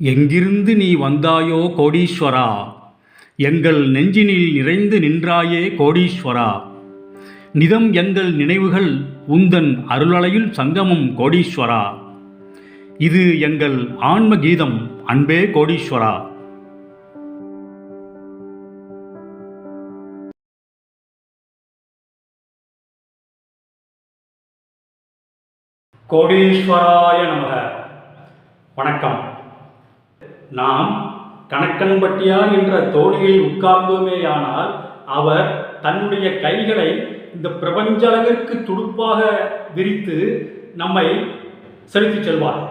எங்கிருந்து நீ வந்தாயோ கோடீஸ்வரா, எங்கள் நெஞ்சினில் நிறைந்து நின்றாயே கோடீஸ்வரா. நிதம் எங்கள் நினைவுகள் உந்தன் அருளலையில் சங்கமம் கோடீஸ்வரா. இது எங்கள் ஆன்ம கீதம் அன்பே கோடீஸ்வரா. கோடீஸ்வராய நமக. வணக்கம். நாம் கணக்கன்பட்டியார் என்ற தோணியில் உட்கார்ந்தோமேயானால் அவர் தன்னுடைய கைகளை இந்த பிரபஞ்ச அளவிற்கு துடுப்பாக விரித்து நம்மை செலுத்திச் செல்வார்.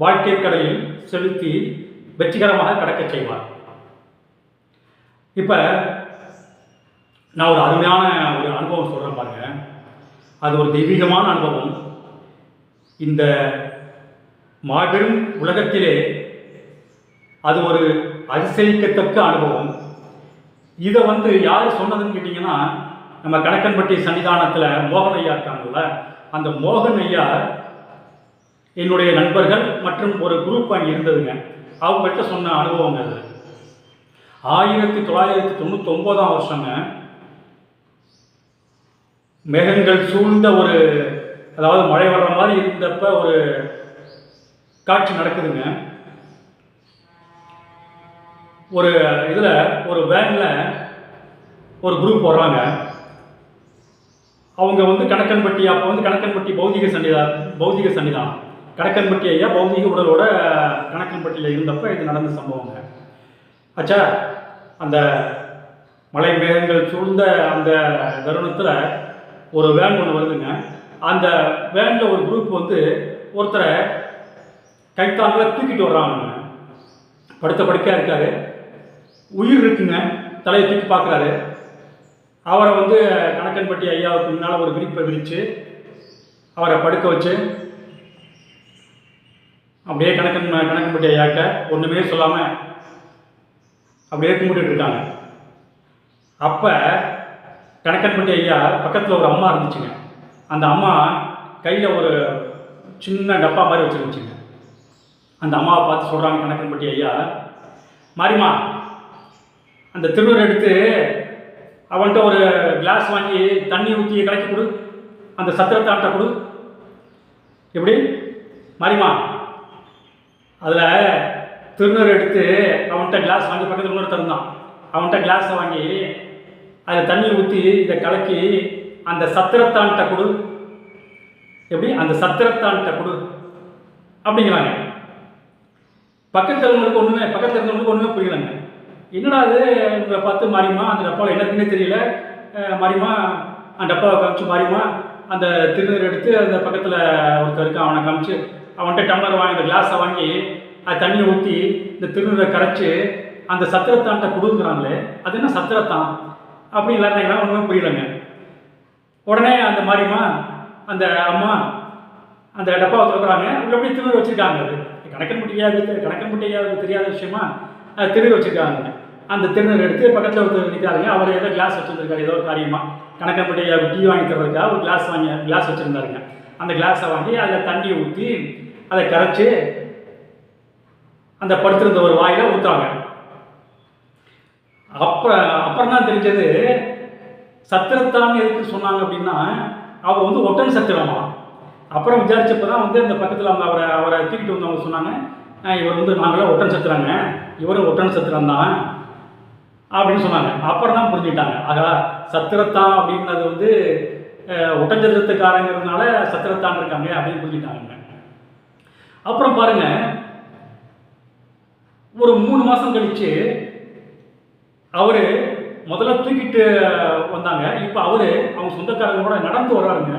வாழ்க்கை கடலில் செலுத்தி வெற்றிகரமாக கடக்கச் செய்வார். இப்போ நான் ஒரு அருமையான ஒரு அனுபவம் சொல்கிறேன் பாருங்க. அது ஒரு தெய்வீகமான அனுபவம். இந்த மாபெரும் உலகத்திலே அது ஒரு அதிசயிக்கத்தக்க அனுபவம். இதை யார் சொன்னதுன்னு கேட்டிங்கன்னா, நம்ம கணக்கன்பட்டி சன்னிதானத்தில் மோகன் ஐயா இருக்காங்கல்ல, அந்த மோகன் ஐயா என்னுடைய நண்பர்கள் மற்றும் ஒரு குரூப் அங்கே இருந்ததுங்க. அவங்ககிட்ட சொன்ன அனுபவம் அது 1999 வருஷங்க. மேகங்கள் சூழ்ந்த ஒரு, அதாவது மழை வர்ற மாதிரி இருந்தப்ப ஒரு காட்சி நடக்குதுங்க. ஒரு இதில் ஒரு வேனில் ஒரு குரூப் வர்றாங்க. அவங்க கணக்கன்பட்டி, அப்போ கணக்கன்பட்டி பௌதிக சன்னிதானம் கணக்கன்பட்டி ஐயா பௌதிக உடலோட கணக்கன்பட்டியில் இருந்தப்போ இது நடந்த சம்பவங்க. ஆச்சா, அந்த மலை மேகங்கள் சூழ்ந்த அந்த தருணத்தில் ஒரு வேன் ஒன்று வருதுங்க. அந்த வேனில் ஒரு குரூப் ஒருத்தரை கைத்தாங்கில் தூக்கிட்டு வர்றாங்க. படுத்த படுக்கையாக இருக்காரு, உயிர் இருக்குங்க, தலையை தூக்கி பார்க்குறாரு. அவரை கணக்கன்பட்டி ஐயாவுக்கு முன்னால் ஒரு விரிப்பை விரித்து அவரை படுக்க வச்சு அப்படியே கணக்கன்பட்டி ஐயாக்கிட்ட ஒன்றுமே சொல்லாமல் அப்படியே கும்பிட்டுட்டு இருக்காங்க. அப்போ கணக்கன்பட்டி ஐயா பக்கத்தில் ஒரு அம்மா இருந்துச்சுங்க. அந்த அம்மா கையில் ஒரு சின்ன டப்பா மாதிரி வச்சுருந்துச்சுங்க. அந்த அம்மாவை பார்த்து சொல்கிறாங்க கணக்கன்பட்டி ஐயா, மாரிமா, அந்த திருநூறு எடுத்து அவன்கிட்ட ஒரு கிளாஸ் வாங்கி தண்ணி ஊற்றி கலக்கி கொடு, அந்த சத்திரத்தாட்ட கொடு. எப்படி மாரிமா? அதில் திருநூறு எடுத்து அவன்கிட்ட கிளாஸ் வாங்கி, பக்கத்தில் இன்னொரு தருந்தான், அவன்கிட்ட கிளாஸை வாங்கி அதில் தண்ணி ஊற்றி இதை கலக்கி அந்த சத்திரத்தான்கிட்ட கொடு. எப்படி? அந்த சத்திரத்தான்கிட்ட கொடு அப்படிங்கிறாங்க. பக்கத்தில் இருந்தவங்களுக்கு ஒன்றுமே புரியலைங்க. என்னடா அது இவங்களை பார்த்து, மாரிமா அந்த டப்பாவில் என்னக்குன்னே தெரியல, மாரிமா அந்த டப்பாவை காமிச்சு, மாரிமா அந்த திருநீர் எடுத்து அந்த பக்கத்தில் ஒருத்தர் இருக்கான் அவனை காமிச்சு அவன்கிட்ட டம்ளர் வாங்கி அந்த கிளாஸை வாங்கி அது தண்ணியை ஊற்றி இந்த திருநீரை கரைச்சி அந்த சத்திரத்தான்கிட்ட கொடுக்குறாங்களே, அது என்ன சத்திரத்தான் அப்படி எல்லாரும் ஒன்றுமே புரியலைங்க. உடனே அந்த மாரிமா அந்த அம்மா அந்த டப்பாவை திறக்கிறாங்க. உள்ள எப்படி திருநீர் வச்சுருக்காங்க. அது கணக்கன்பட்டியாவுக்கு தெரியாத விஷயமா திருநீர் வச்சுருக்காங்க. அந்த திருநீர் எடுத்து பக்கத்தில் ஒருத்தர் நிற்கிறாருங்க. அவர் ஏதோ கிளாஸ் வச்சுருந்துருக்காரு, ஏதோ ஒரு காரியமாக கணக்கன்பட்டியாவுக்கு டீ வாங்கி தர்றதுக்காக ஒரு கிளாஸ் வச்சுருந்தாருங்க. அந்த கிளாஸை வாங்கி அதில் தண்ணியை ஊற்றி அதை கரைச்சி அந்த படுத்திருந்த ஒரு வாயில் ஊற்றுறாங்க. அப்புறம் தான் தெரிஞ்சது சத்திரத்தான் எதுக்கு சொன்னாங்க அப்படின்னா, அவர் ஒட்டன் சத்திரமா. அப்புறம் விசாரிச்சப்போ தான் அந்த பக்கத்தில் அவங்க அவரை தூக்கிட்டு வந்தவங்க சொன்னாங்க, இவர் வந்து நாங்களாம் ஒட்டன் சத்திரங்க, இவரும் ஒட்டன் சத்திரம் தான் அப்படின்னு சொன்னாங்க. அப்புறம் தான் புரிஞ்சுக்கிட்டாங்க, ஆகா சத்திரத்தான் அப்படின்றது வந்து ஒட்டஞ்சத்திரத்துக்காரங்கிறதுனால சத்திரத்தான் இருக்காங்க அப்படின்னு புரிஞ்சுக்கிட்டாங்க. அப்புறம் பாருங்க, ஒரு 3 மாதம் கழிச்சு அவரு முதல்ல தூக்கிட்டு வந்தாங்க. இப்போ அவங்க சொந்தக்காரங்க கூட நடந்து வர்றாருங்க.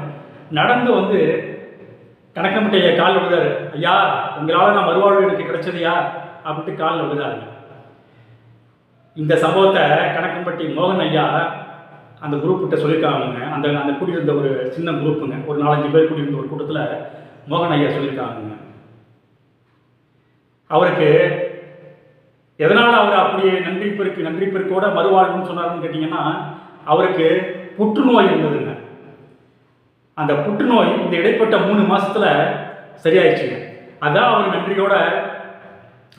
நடந்து வந்து கணக்கம்பட்டி ஐயா காலில் விழுதாரு. ஐயா, உங்களால் நான் மறுவாழ்வு எனக்கு கிடைச்சதையா அப்படின்ட்டு காலில் விழுதாருங்க. இந்த சம்பவத்தை கணக்கம்பட்டி மோகன் ஐயா அந்த குரூப் கிட்ட சொல்லியிருக்காங்க. அந்த அந்த கூட்டியிருந்த ஒரு சின்ன குரூப்புங்க, ஒரு 4-5 பேர் கூட்டியிருந்த ஒரு கூட்டத்தில் மோகன் ஐயா சொல்லியிருக்காங்க. அவருக்கு எதனால் அவர் அப்படியே நன்றி பெருக்கோட மறுவாழ்வுன்னு சொன்னார்னு கேட்டிங்கன்னா, அவருக்கு புற்றுநோய் இருந்ததுங்க. அந்த புற்றுநோய் இந்த இடைப்பட்ட 3 மாதத்தில் சரியாயிடுச்சுங்க. அதான் அவர் நன்றியோட,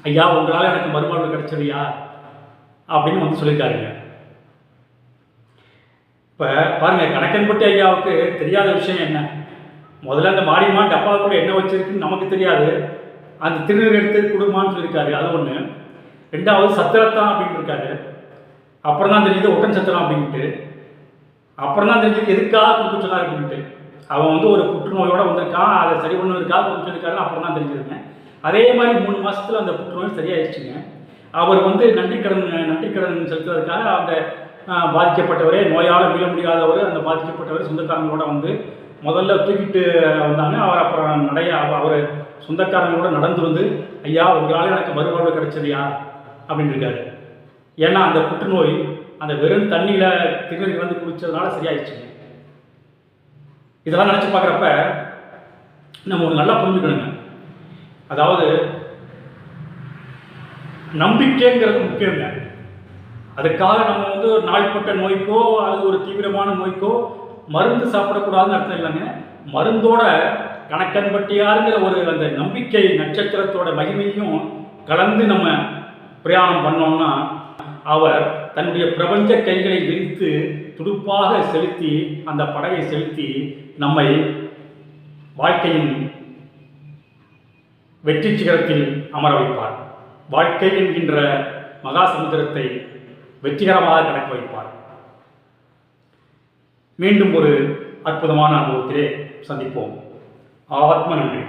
ஐயா உங்களால் எனக்கு மறுவாழ்வு கிடைச்சதுயா அப்படின்னு வந்து சொல்லியிருக்காருங்க. இப்போ பாருங்கள், கணக்கன்பட்டி ஐயாவுக்கு தெரியாத விஷயம் என்ன? முதல்ல அந்த மாரியம்மா டப்பாவுக்குள்ள என்ன வச்சிருக்குன்னு நமக்கு தெரியாது. அந்த திருநீர் எடுத்து குடும்பம்னு சொல்லியிருக்காரு, அது ஒன்று. 2வது சத்திரத்தான் அப்படின்னு இருக்காரு. அப்புறம் தான் தெரிஞ்சது ஒட்டன் சத்திரம் அப்படின்ட்டு. அப்புறம் தான் தெரிஞ்சது எதுக்காக கொடுக்க சொன்னார் அப்படின்ட்டு. அவன் வந்து ஒரு புற்றுநோயோடு வந்திருக்கான், அதை சரி பண்ணுவதற்காக கொடுக்க சொல்லியிருக்காருன்னு அப்புறம் தான் தெரிஞ்சதுங்க. அதே மாதிரி 3 மாதத்தில் அந்த புற்றுநோய் சரியாயிடுச்சுங்க. அவர் வந்து நன்றிக்கடன் செலுத்துவதற்காக அந்த பாதிக்கப்பட்டவரே, நோயால் மீள முடியாதவர், அந்த பாதிக்கப்பட்டவர் சொந்தக்காரங்களோட வந்து முதல்ல தூக்கிட்டு வந்தாங்க. அவர் அப்புறம் அவர் சொந்தக்காரங்களோட நடந்து வந்து, ஐயா உங்களால் எனக்கு மறுவாழ்வு கிடைச்சதுயா அப்படின்னு இருக்காரு. ஏன்னா அந்த புற்றுநோய் அந்த வெறும் தண்ணியில் திருநீர் கலந்து குடித்ததுனால சரியாயிடுச்சுங்க. இதெல்லாம் நினச்சி பார்க்குறப்ப நம்ம ஒரு நல்லா புரிஞ்சுக்கணுங்க. அதாவது நம்பிக்கைங்கிறது முக்கியங்க. அதுக்காக நம்ம வந்து ஒரு நாள்பட்ட நோய்க்கோ அல்லது ஒரு தீவிரமான நோய்க்கோ மருந்து சாப்பிடக்கூடாதுன்னு அர்த்தம் இல்லைங்க. மருந்தோட கணக்கன்பட்டியாருங்கிற ஒரு அந்த நம்பிக்கை நட்சத்திரத்தோட மகிமையும் கலந்து நம்ம பிரயாணம் பண்ணோம்னா, அவர் தன்னுடைய பிரபஞ்ச கைகளை விரித்து துடுப்பாக செலுத்தி, அந்த படகை செலுத்தி நம்மை வாழ்க்கையின் வெற்றி சிகரத்தில் அமர வைப்பார். வாழ்க்கை என்கின்ற மகா சமுத்திரத்தை வெற்றிகரமாக கடக்க வைப்பார். மீண்டும் ஒரு அற்புதமான அனுபவத்திலே சந்திப்போம். ஆத்ம நன்றி.